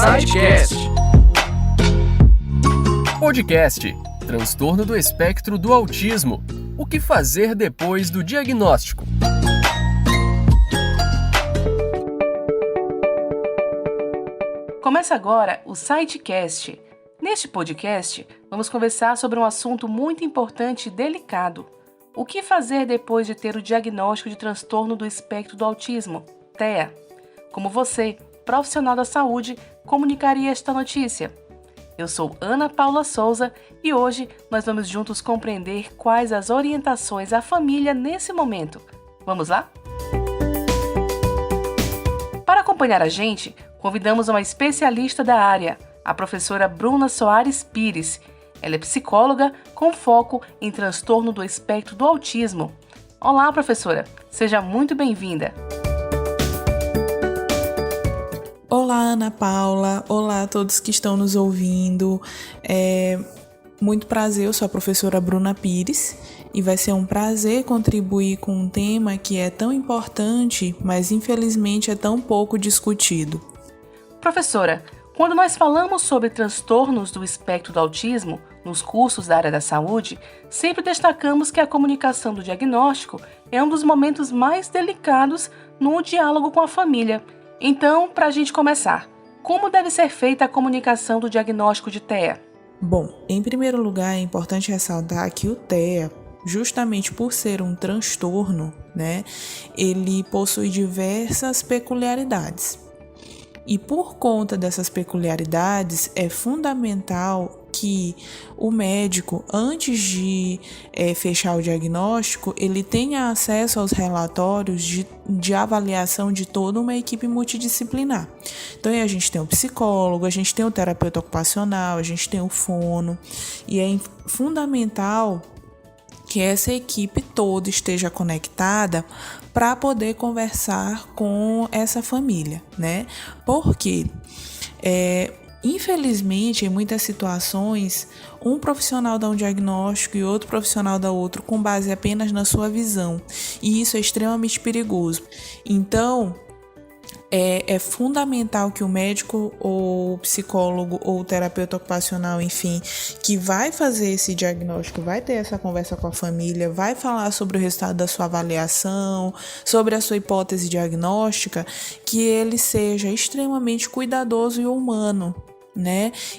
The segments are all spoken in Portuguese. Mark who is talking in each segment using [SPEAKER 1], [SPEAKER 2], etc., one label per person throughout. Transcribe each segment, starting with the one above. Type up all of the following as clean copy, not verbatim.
[SPEAKER 1] SciCast.
[SPEAKER 2] Podcast: Transtorno do espectro do autismo. O que fazer depois do diagnóstico?
[SPEAKER 3] Começa agora o SciCast. Neste podcast, vamos conversar sobre um assunto muito importante e delicado. O que fazer depois de ter o diagnóstico de transtorno do espectro do autismo, TEA? Como você, profissional da saúde, comunicaria esta notícia? Eu sou Ana Paula Souza e hoje nós vamos juntos compreender quais as orientações à família nesse momento. Vamos lá? Para acompanhar a gente, convidamos uma especialista da área, a professora Bruna Soares Pires. Ela é psicóloga com foco em transtorno do espectro do autismo. Olá, professora! Seja muito bem-vinda!
[SPEAKER 4] Olá, Ana Paula. Olá a todos que estão nos ouvindo. Muito prazer, eu sou a professora Bruna Pires e vai ser um prazer contribuir com um tema que é tão importante, mas infelizmente é tão pouco discutido.
[SPEAKER 3] Professora, quando nós falamos sobre transtornos do espectro do autismo, nos cursos da área da saúde, sempre destacamos que a comunicação do diagnóstico é um dos momentos mais delicados no diálogo com a família. Então, para a gente começar, como deve ser feita a comunicação do diagnóstico de TEA?
[SPEAKER 4] Bom, em primeiro lugar, é importante ressaltar que o TEA, justamente por ser um transtorno, ele possui diversas peculiaridades. E por conta dessas peculiaridades, é fundamental que o médico, antes de fechar o diagnóstico, ele tenha acesso aos relatórios de avaliação de toda uma equipe multidisciplinar. Então, aí a gente tem o psicólogo, a gente tem o terapeuta ocupacional, a gente tem o fono, e é fundamental que essa equipe toda esteja conectada para poder conversar com essa família, Porque, infelizmente, em muitas situações, um profissional dá um diagnóstico e outro profissional dá outro com base apenas na sua visão, e isso é extremamente perigoso. Então, é fundamental que o médico ou o psicólogo ou o terapeuta ocupacional, enfim, que vai fazer esse diagnóstico, vai ter essa conversa com a família, vai falar sobre o resultado da sua avaliação, sobre a sua hipótese diagnóstica, que ele seja extremamente cuidadoso e humano,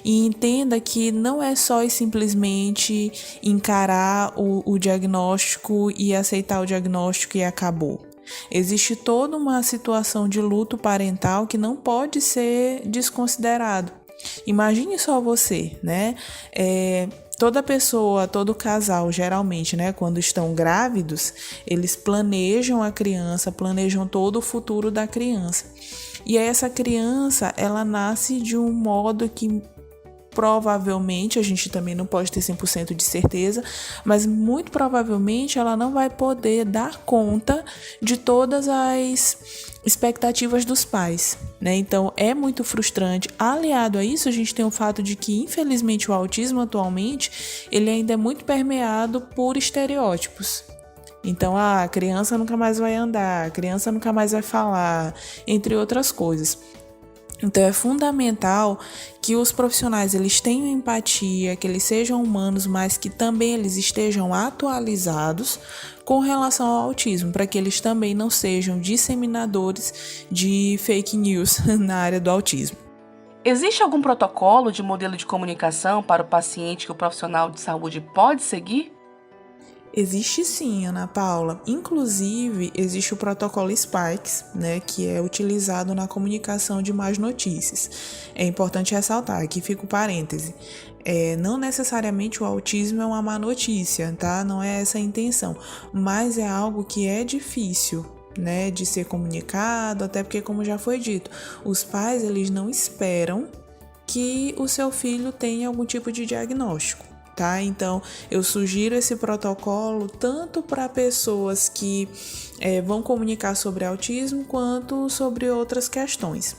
[SPEAKER 4] E entenda que não é só e simplesmente encarar o diagnóstico e aceitar o diagnóstico e acabou. Existe toda uma situação de luto parental que não pode ser desconsiderado. Imagine só você, Toda pessoa, todo casal, geralmente, quando estão grávidos, eles planejam a criança, planejam todo o futuro da criança. E aí essa criança, ela nasce de um modo que provavelmente, a gente também não pode ter 100% de certeza, mas muito provavelmente ela não vai poder dar conta de todas as expectativas dos pais, Então é muito frustrante. Aliado a isso, a gente tem o fato de que, infelizmente, o autismo atualmente, ele ainda é muito permeado por estereótipos. Então, a criança nunca mais vai andar, a criança nunca mais vai falar, entre outras coisas. Então é fundamental que os profissionais eles tenham empatia, que eles sejam humanos, mas que também eles estejam atualizados com relação ao autismo, para que eles também não sejam disseminadores de fake news na área do autismo.
[SPEAKER 3] Existe algum protocolo de modelo de comunicação para o paciente que o profissional de saúde pode seguir?
[SPEAKER 4] Existe sim, Ana Paula. Inclusive, existe o protocolo Spikes, que é utilizado na comunicação de más notícias. É importante ressaltar, aqui fica o parêntese. Não necessariamente o autismo é uma má notícia, tá? Não é essa a intenção, mas é algo que é difícil, de ser comunicado, até porque, como já foi dito, os pais eles não esperam que o seu filho tenha algum tipo de diagnóstico. Então, eu sugiro esse protocolo tanto para pessoas que vão comunicar sobre autismo quanto sobre outras questões.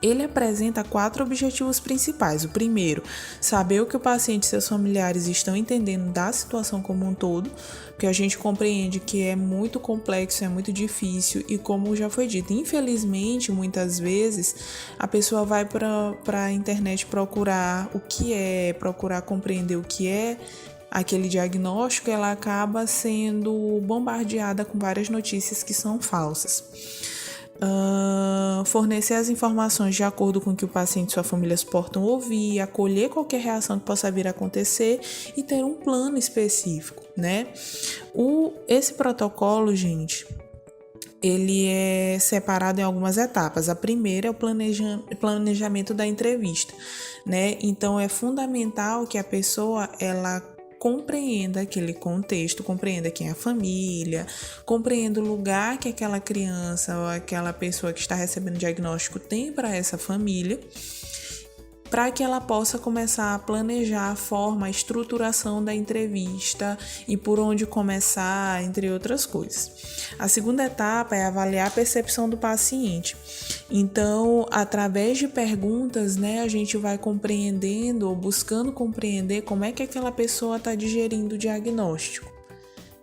[SPEAKER 4] Ele apresenta 4 objetivos principais. O primeiro, saber o que o paciente e seus familiares estão entendendo da situação como um todo, porque a gente compreende que é muito complexo, é muito difícil e, como já foi dito, infelizmente, muitas vezes, a pessoa vai para a internet procurar o que é, procurar compreender o que é aquele diagnóstico, ela acaba sendo bombardeada com várias notícias que são falsas. Fornecer as informações de acordo com o que o paciente e sua família suportam ouvir, acolher qualquer reação que possa vir a acontecer e ter um plano específico, né? Esse protocolo, gente, ele é separado em algumas etapas. A primeira é o planejamento da entrevista, né? Então, é fundamental que a pessoa, ela compreenda aquele contexto, compreenda quem é a família, compreenda o lugar que aquela criança ou aquela pessoa que está recebendo diagnóstico tem para essa família, para que ela possa começar a planejar a forma, a estruturação da entrevista e por onde começar, entre outras coisas. A segunda etapa é avaliar a percepção do paciente. Então, através de perguntas, né, a gente vai compreendendo ou buscando compreender como é que aquela pessoa está digerindo o diagnóstico.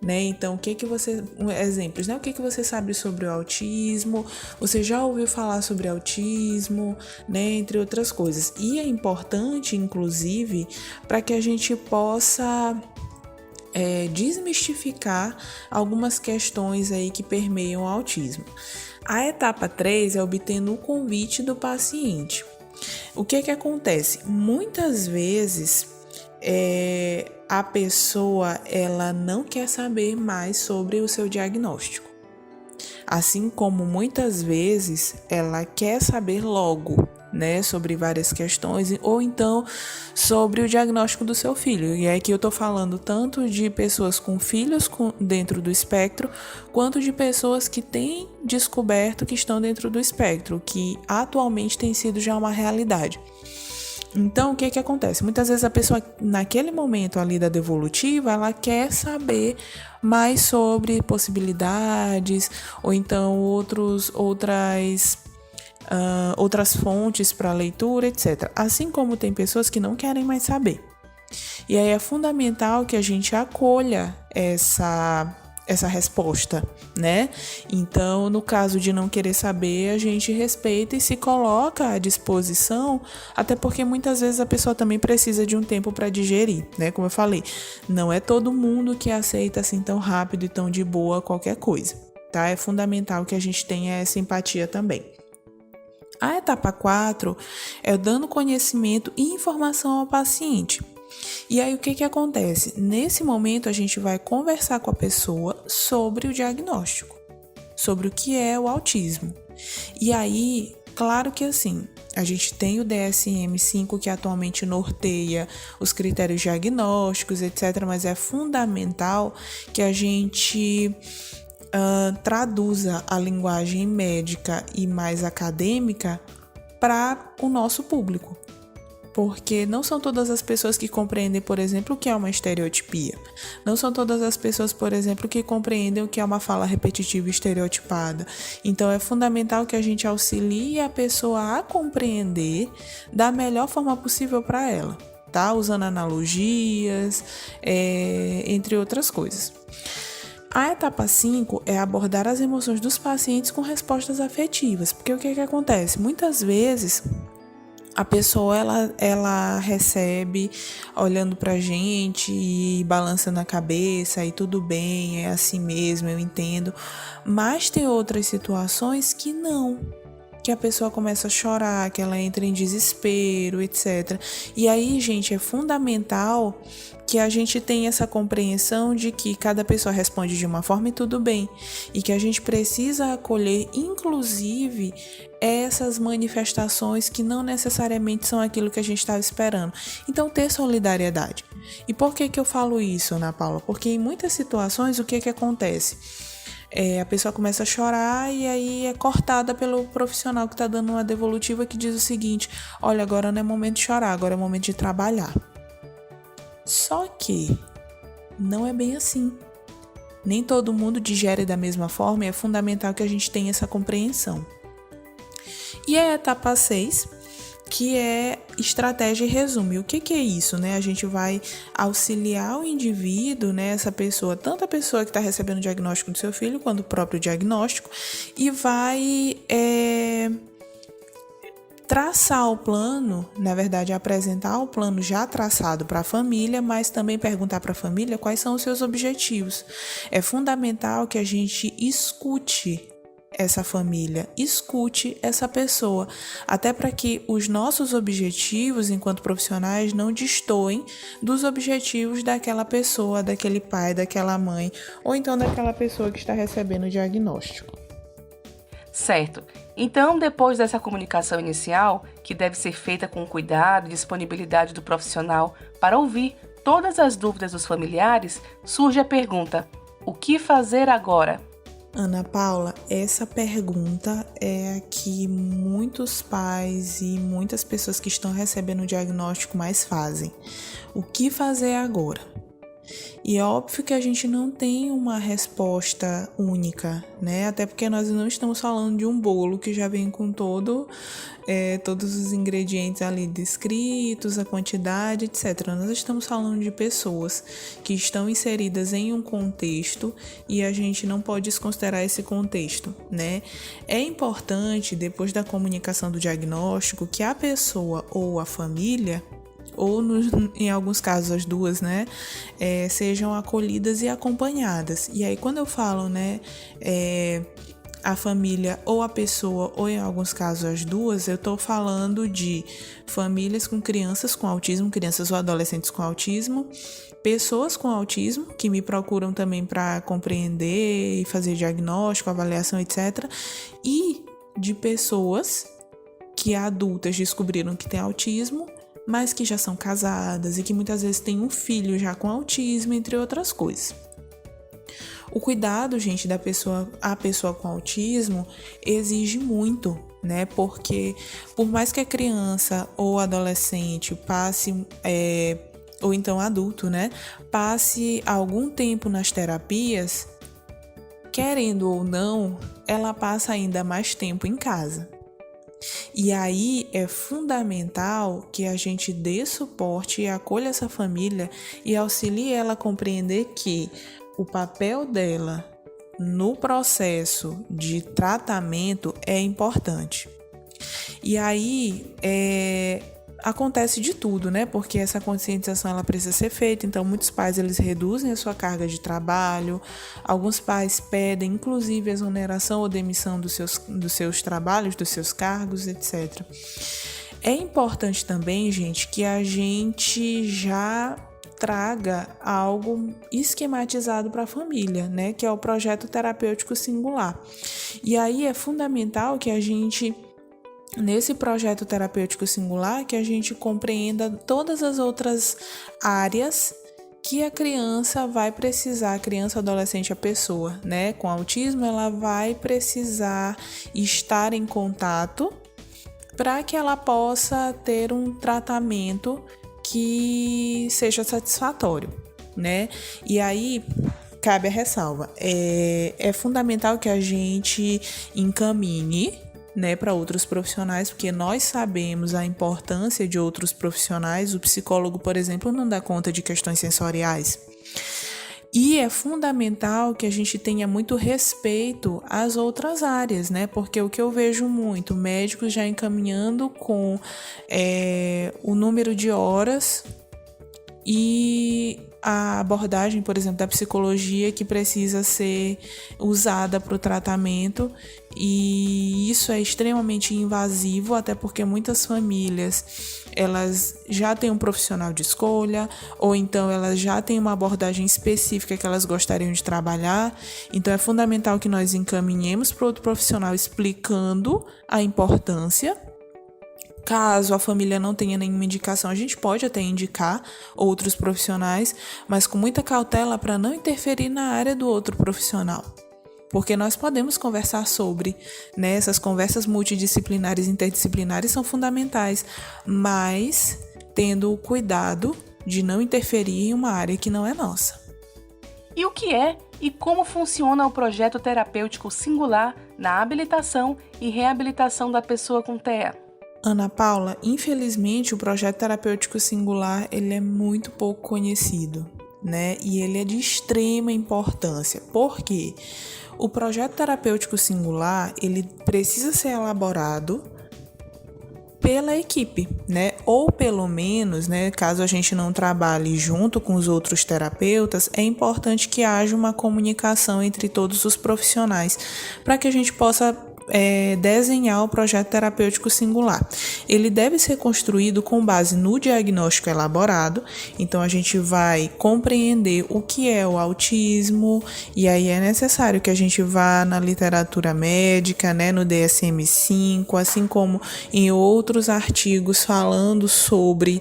[SPEAKER 4] Né? Então, exemplos, né? O que você sabe sobre o autismo? Você já ouviu falar sobre autismo, né? Entre outras coisas. E é importante, inclusive, para que a gente possa desmistificar algumas questões aí que permeiam o autismo. A etapa 3 é obtendo o convite do paciente. O que acontece? Muitas vezes a pessoa, ela não quer saber mais sobre o seu diagnóstico. Assim como muitas vezes ela quer saber logo, né, sobre várias questões, ou então sobre o diagnóstico do seu filho. E aqui eu tô falando tanto de pessoas com filhos dentro do espectro, quanto de pessoas que têm descoberto que estão dentro do espectro, que atualmente tem sido já uma realidade. Então, o que acontece? Muitas vezes a pessoa, naquele momento ali da devolutiva, ela quer saber mais sobre possibilidades, ou então outras fontes para leitura, etc. Assim como tem pessoas que não querem mais saber. E aí é fundamental que a gente acolha essa resposta, né? Então, no caso de não querer saber, a gente respeita e se coloca à disposição, até porque muitas vezes a pessoa também precisa de um tempo para digerir, né? Como eu falei, não é todo mundo que aceita assim tão rápido e tão de boa qualquer coisa, tá? É fundamental que a gente tenha essa empatia também. A etapa 4 é dando conhecimento e informação ao paciente. E aí o que acontece? Nesse momento a gente vai conversar com a pessoa sobre o diagnóstico, sobre o que é o autismo. E aí, claro que assim, a gente tem o DSM-5 que atualmente norteia os critérios diagnósticos, etc. Mas é fundamental que a gente traduza a linguagem médica e mais acadêmica para o nosso público. Porque não são todas as pessoas que compreendem, por exemplo, o que é uma estereotipia. Não são todas as pessoas, por exemplo, que compreendem o que é uma fala repetitiva e estereotipada. Então, é fundamental que a gente auxilie a pessoa a compreender da melhor forma possível para ela, tá? Usando analogias, entre outras coisas. A etapa 5 é abordar as emoções dos pacientes com respostas afetivas. Porque o que acontece? Muitas vezes a pessoa ela recebe olhando pra gente e balançando a cabeça e tudo bem, é assim mesmo, eu entendo. Mas tem outras situações que não, que a pessoa começa a chorar, que ela entra em desespero, etc. E aí, gente, é fundamental que a gente tenha essa compreensão de que cada pessoa responde de uma forma e tudo bem, e que a gente precisa acolher, inclusive, essas manifestações que não necessariamente são aquilo que a gente estava esperando. Então, ter solidariedade. E por que eu falo isso, Ana Paula? Porque em muitas situações, o que acontece? A pessoa começa a chorar e aí é cortada pelo profissional que está dando uma devolutiva que diz o seguinte: olha, agora não é momento de chorar, agora é momento de trabalhar. Só que não é bem assim. Nem todo mundo digere da mesma forma e é fundamental que a gente tenha essa compreensão. E a etapa 6, que é estratégia e resumo. E o que é isso, né? A gente vai auxiliar o indivíduo, né, essa pessoa, tanto a pessoa que está recebendo o diagnóstico do seu filho, quanto o próprio diagnóstico, e vai traçar o plano, na verdade, apresentar o plano já traçado para a família, mas também perguntar para a família quais são os seus objetivos. É fundamental que a gente escute essa família, escute essa pessoa, até para que os nossos objetivos enquanto profissionais não destoem dos objetivos daquela pessoa, daquele pai, daquela mãe, ou então daquela pessoa que está recebendo o diagnóstico.
[SPEAKER 3] Certo. Então, depois dessa comunicação inicial, que deve ser feita com cuidado e disponibilidade do profissional para ouvir todas as dúvidas dos familiares, surge a pergunta: o que fazer agora?
[SPEAKER 4] Ana Paula, essa pergunta é a que muitos pais e muitas pessoas que estão recebendo o diagnóstico mais fazem. O que fazer agora? E é óbvio que a gente não tem uma resposta única, né? Até porque nós não estamos falando de um bolo que já vem com todos os ingredientes ali descritos, a quantidade, etc. Nós estamos falando de pessoas que estão inseridas em um contexto e a gente não pode desconsiderar esse contexto, né? É importante, depois da comunicação do diagnóstico, que a pessoa ou a família, ou em alguns casos as duas, né, sejam acolhidas e acompanhadas. E aí quando eu falo, né, a família ou a pessoa, ou em alguns casos as duas, eu estou falando de famílias com crianças com autismo, crianças ou adolescentes com autismo, pessoas com autismo que me procuram também para compreender e fazer diagnóstico, avaliação, etc. E de pessoas que adultas descobriram que têm autismo, mas que já são casadas e que muitas vezes têm um filho já com autismo, entre outras coisas. O cuidado, gente, a pessoa com autismo exige muito, né? Porque por mais que a criança ou adolescente passe, ou então adulto, né, passe algum tempo nas terapias, querendo ou não, ela passa ainda mais tempo em casa. E aí é fundamental que a gente dê suporte e acolha essa família e auxilie ela a compreender que o papel dela no processo de tratamento é importante. E aí acontece de tudo, né? Porque essa conscientização ela precisa ser feita. Então, muitos pais eles reduzem a sua carga de trabalho. Alguns pais pedem, inclusive, exoneração ou demissão dos seus trabalhos, dos seus cargos, etc. É importante também, gente, que a gente já traga algo esquematizado para a família, né? Que é o projeto terapêutico singular. E aí é fundamental que a gente, nesse projeto terapêutico singular, que a gente compreenda todas as outras áreas que a criança vai precisar, a criança, adolescente, a pessoa, né, com autismo, ela vai precisar estar em contato para que ela possa ter um tratamento que seja satisfatório, né? E aí cabe a ressalva, é fundamental que a gente encaminhe, né, para outros profissionais, porque nós sabemos a importância de outros profissionais. O psicólogo, por exemplo, não dá conta de questões sensoriais. E é fundamental que a gente tenha muito respeito às outras áreas, né? Porque o que eu vejo muito, médicos já encaminhando com o número de horas e a abordagem, por exemplo, da psicologia que precisa ser usada para o tratamento, e isso é extremamente invasivo, até porque muitas famílias elas já têm um profissional de escolha, ou então elas já têm uma abordagem específica que elas gostariam de trabalhar. Então é fundamental que nós encaminhemos para outro profissional explicando a importância. Caso a família não tenha nenhuma indicação, a gente pode até indicar outros profissionais, mas com muita cautela para não interferir na área do outro profissional. Porque nós podemos conversar sobre, né? Essas conversas multidisciplinares e interdisciplinares são fundamentais, mas tendo o cuidado de não interferir em uma área que não é nossa.
[SPEAKER 3] E o que é E como funciona o projeto terapêutico singular na habilitação e reabilitação da pessoa com TEA?
[SPEAKER 4] Ana Paula, infelizmente o projeto terapêutico singular ele é muito pouco conhecido, né? E ele é de extrema importância. Por quê? O projeto terapêutico singular ele precisa ser elaborado pela equipe, né? Ou pelo menos, né, caso a gente não trabalhe junto com os outros terapeutas, é importante que haja uma comunicação entre todos os profissionais para que a gente possa desenhar o projeto terapêutico singular. Ele deve ser construído com base no diagnóstico elaborado, então a gente vai compreender o que é o autismo, e aí é necessário que a gente vá na literatura médica, né, no DSM-5, assim como em outros artigos falando sobre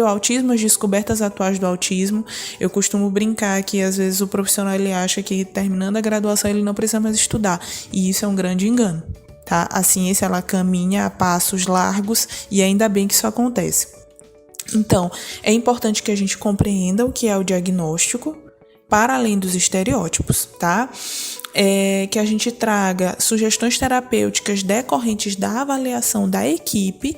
[SPEAKER 4] o autismo, as descobertas atuais do autismo. Eu costumo brincar que às vezes o profissional ele acha que terminando a graduação ele não precisa mais estudar, e isso é um grande engano, tá? A ciência ela caminha a passos largos e ainda bem que isso acontece. Então, é importante que a gente compreenda o que é o diagnóstico, para além dos estereótipos, tá? Que a gente traga sugestões terapêuticas decorrentes da avaliação da equipe.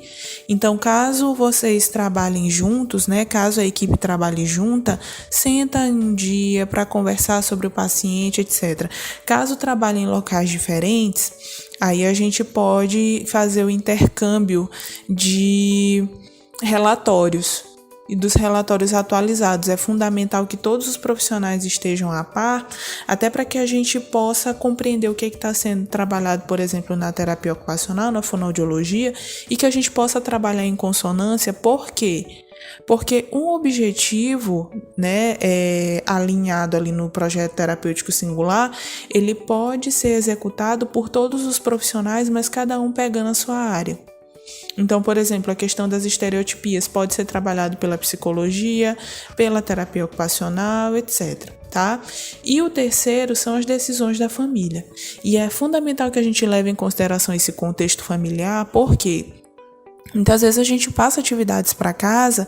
[SPEAKER 4] Então, caso vocês trabalhem juntos, né, caso a equipe trabalhe junta, senta um dia para conversar sobre o paciente, etc. Caso trabalhem em locais diferentes, aí a gente pode fazer o intercâmbio de relatórios e dos relatórios atualizados. É fundamental que todos os profissionais estejam a par, até para que a gente possa compreender o que está sendo trabalhado, por exemplo, na terapia ocupacional, na fonoaudiologia, e que a gente possa trabalhar em consonância. Por quê? Porque um objetivo, né, alinhado ali no projeto terapêutico singular, ele pode ser executado por todos os profissionais, mas cada um pegando a sua área. Então, por exemplo, a questão das estereotipias pode ser trabalhado pela psicologia, pela terapia ocupacional, etc. Tá? E o terceiro são as decisões da família. E é fundamental que a gente leve em consideração esse contexto familiar, porque muitas vezes a gente passa atividades para casa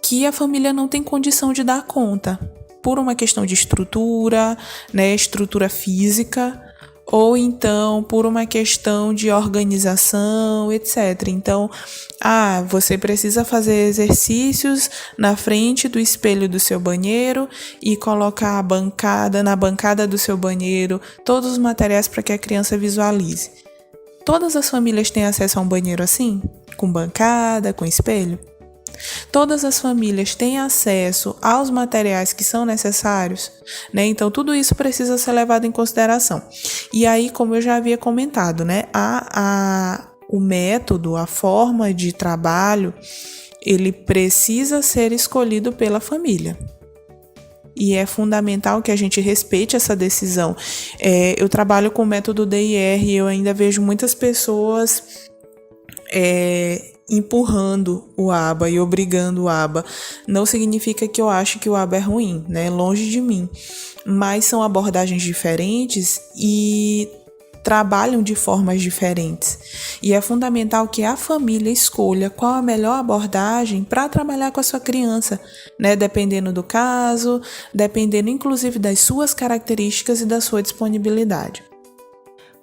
[SPEAKER 4] que a família não tem condição de dar conta, por uma questão de estrutura, né, estrutura física, ou então por uma questão de organização, etc. Então, você precisa fazer exercícios na frente do espelho do seu banheiro e colocar na bancada do seu banheiro todos os materiais para que a criança visualize. Todas as famílias têm acesso a um banheiro assim? Com bancada, com espelho? Todas as famílias têm acesso aos materiais que são necessários, né? Então, tudo isso precisa ser levado em consideração. E aí, como eu já havia comentado, né? O método, a forma de trabalho, ele precisa ser escolhido pela família. E é fundamental que a gente respeite essa decisão. Eu trabalho com o método DIR e eu ainda vejo muitas pessoas empurrando o ABA e obrigando o ABA. Não significa que eu acho que o ABA é ruim, né? Longe de mim. Mas são abordagens diferentes e trabalham de formas diferentes. E é fundamental que a família escolha qual a melhor abordagem para trabalhar com a sua criança, né? Dependendo do caso, dependendo inclusive das suas características e da sua disponibilidade.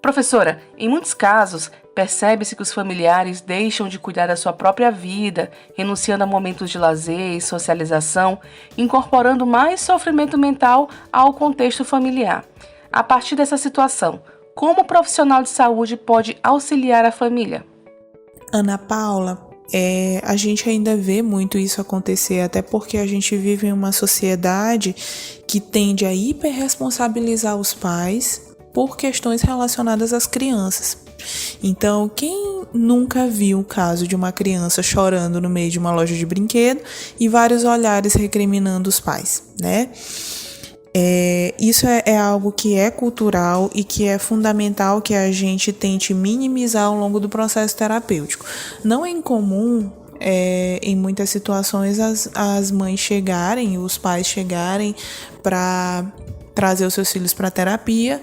[SPEAKER 3] Professora, em muitos casos, percebe-se que os familiares deixam de cuidar da sua própria vida, renunciando a momentos de lazer e socialização, incorporando mais sofrimento mental ao contexto familiar. A partir dessa situação, como o profissional de saúde pode auxiliar a família?
[SPEAKER 4] Ana Paula, a gente ainda vê muito isso acontecer, até porque a gente vive em uma sociedade que tende a hiperresponsabilizar os pais por questões relacionadas às crianças. Então, quem nunca viu o caso de uma criança chorando no meio de uma loja de brinquedo e vários olhares recriminando os pais, né? Isso é algo que é cultural e que é fundamental que a gente tente minimizar ao longo do processo terapêutico. Não é incomum, em muitas situações, as mães chegarem, os pais chegarem para trazer os seus filhos para terapia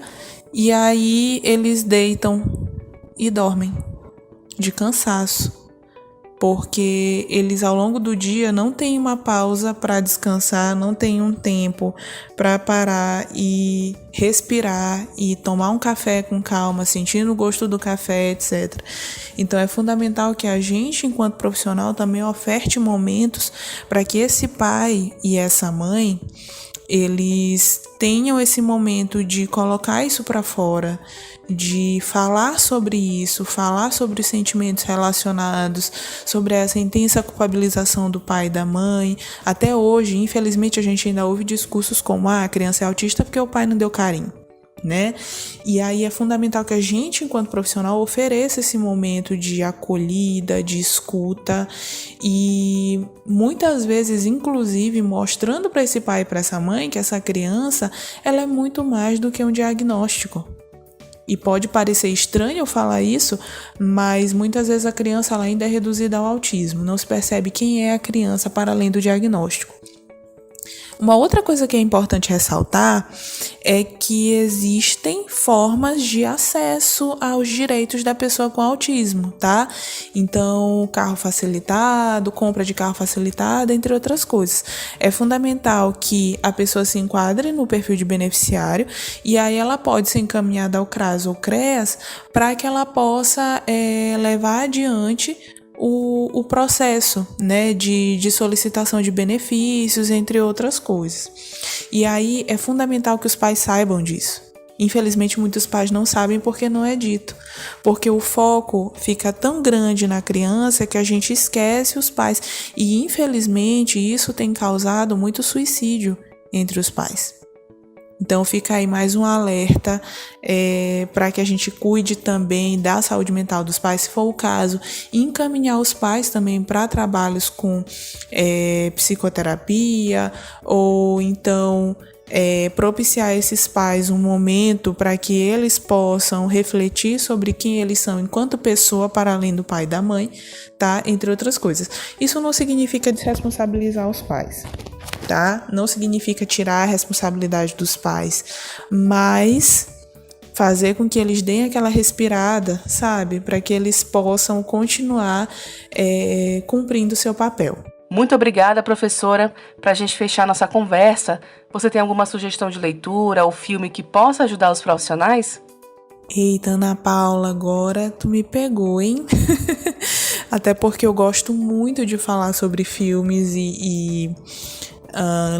[SPEAKER 4] e aí eles deitam e dormem de cansaço. porque eles ao longo do dia não têm uma pausa para descansar, não têm um tempo para parar e respirar e tomar um café com calma, sentindo o gosto do café, etc. Então é fundamental que a gente, enquanto profissional, também oferte momentos para que esse pai e essa mãe eles tenham esse momento de colocar isso para fora, de falar sobre isso, falar sobre os sentimentos relacionados, sobre essa intensa culpabilização do pai e da mãe. Até hoje, infelizmente, a gente ainda ouve discursos como: a criança é autista porque o pai não deu carinho, né? E aí é fundamental que a gente, enquanto profissional, ofereça esse momento de acolhida, de escuta e muitas vezes, inclusive, mostrando para esse pai e para essa mãe que essa criança, ela é muito mais do que um diagnóstico. E pode parecer estranho eu falar isso, mas muitas vezes a criança ela ainda é reduzida ao autismo. Não se percebe quem é a criança para além do diagnóstico. Uma outra coisa que é importante ressaltar é que existem formas de acesso aos direitos da pessoa com autismo, tá? Então, carro facilitado, compra de carro facilitado, entre outras coisas. É fundamental que a pessoa se enquadre no perfil de beneficiário e aí ela pode ser encaminhada ao CRAS ou CREAS para que ela possa levar adiante o processo, né, de solicitação de benefícios, entre outras coisas. E aí é fundamental que os pais saibam disso. Infelizmente, muitos pais não sabem porque não é dito. Porque o foco fica tão grande na criança que a gente esquece os pais. E, infelizmente, isso tem causado muito suicídio entre os pais. Então fica aí mais um alerta para que a gente cuide também da saúde mental dos pais, se for o caso, encaminhar os pais também para trabalhos com psicoterapia ou então propiciar a esses pais um momento para que eles possam refletir sobre quem eles são enquanto pessoa para além do pai e da mãe, tá? Entre outras coisas. Isso não significa desresponsabilizar os pais, tá? Não significa tirar a responsabilidade dos pais, mas fazer com que eles deem aquela respirada, sabe? Para que eles possam continuar cumprindo o seu papel.
[SPEAKER 3] Muito obrigada, professora. Para a gente fechar nossa conversa, você tem alguma sugestão de leitura ou filme que possa ajudar os profissionais?
[SPEAKER 4] Eita, Ana Paula, agora tu me pegou, hein? Até porque eu gosto muito de falar sobre filmes e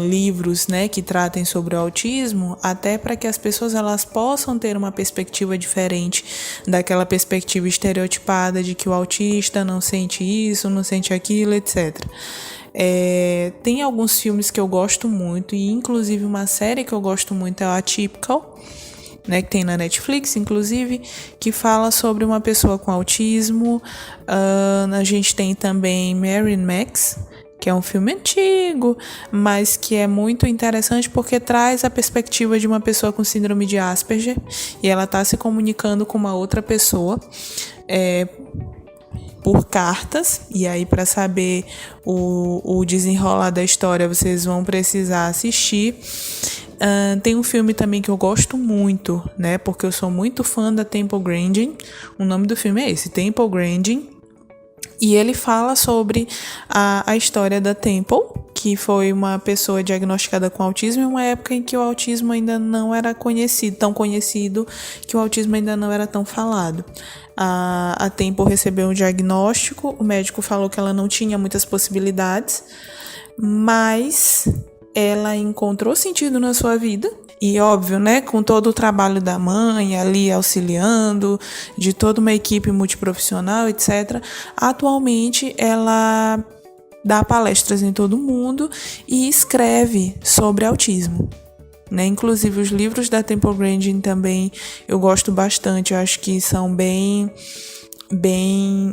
[SPEAKER 4] livros, né, que tratem sobre o autismo, até para que as pessoas elas possam ter uma perspectiva diferente daquela perspectiva estereotipada de que o autista não sente isso, não sente aquilo, etc. Tem alguns filmes que eu gosto muito e inclusive uma série que eu gosto muito é o Atypical, né, que tem na Netflix, inclusive, que fala sobre uma pessoa com autismo. A gente tem também Mary and Max, que é um filme antigo, mas que é muito interessante porque traz a perspectiva de uma pessoa com síndrome de Asperger e ela está se comunicando com uma outra pessoa por cartas, e aí para saber o desenrolar da história vocês vão precisar assistir. Tem um filme também que eu gosto muito, né, porque eu sou muito fã da Temple Grandin. O nome do filme é esse, Temple Grandin. E ele fala sobre a história da Temple, que foi uma pessoa diagnosticada com autismo em uma época em que o autismo ainda não era tão conhecido, que o autismo ainda não era tão falado. A Temple recebeu um diagnóstico, o médico falou que ela não tinha muitas possibilidades, mas ela encontrou sentido na sua vida. E óbvio, né, com todo o trabalho da mãe ali auxiliando, de toda uma equipe multiprofissional, etc., atualmente ela dá palestras em todo o mundo e escreve sobre autismo, né? Inclusive os livros da Temple Grandin também eu gosto bastante, eu acho que são bem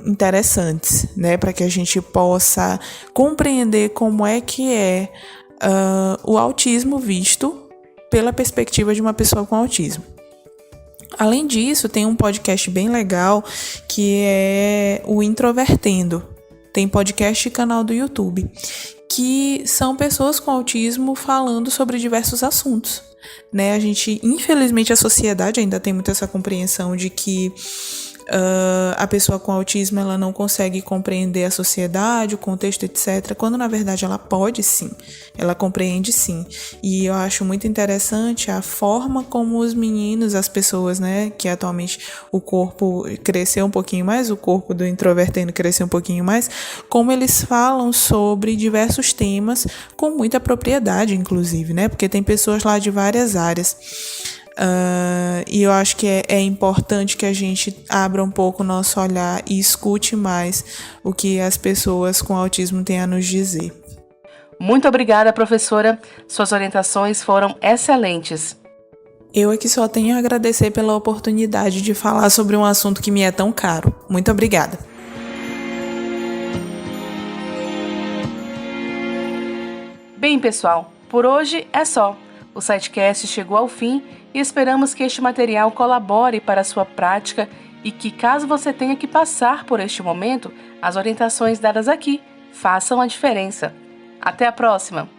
[SPEAKER 4] interessantes, né, para que a gente possa compreender como é que é o autismo visto pela perspectiva de uma pessoa com autismo. Além disso, tem um podcast bem legal que é o Introvertendo. Tem podcast e canal do YouTube, que são pessoas com autismo falando sobre diversos assuntos, né? A gente, infelizmente, a sociedade ainda tem muito essa compreensão de que a pessoa com autismo ela não consegue compreender a sociedade, o contexto, etc., quando na verdade ela pode sim, ela compreende sim. E eu acho muito interessante a forma como os meninos, as pessoas, né, que atualmente o corpo cresceu um pouquinho mais, o corpo do introvertendo cresceu um pouquinho mais, como eles falam sobre diversos temas com muita propriedade, inclusive, né, porque tem pessoas lá de várias áreas. E eu acho que é importante que a gente abra um pouco o nosso olhar e escute mais o que as pessoas com autismo têm a nos dizer.
[SPEAKER 3] Muito obrigada, professora. Suas orientações foram excelentes.
[SPEAKER 4] Eu aqui só tenho a agradecer pela oportunidade de falar sobre um assunto que me é tão caro. Muito obrigada.
[SPEAKER 3] Bem, pessoal, por hoje é só. O SiteCast chegou ao fim e esperamos que este material colabore para a sua prática e que, caso você tenha que passar por este momento, as orientações dadas aqui façam a diferença. Até a próxima!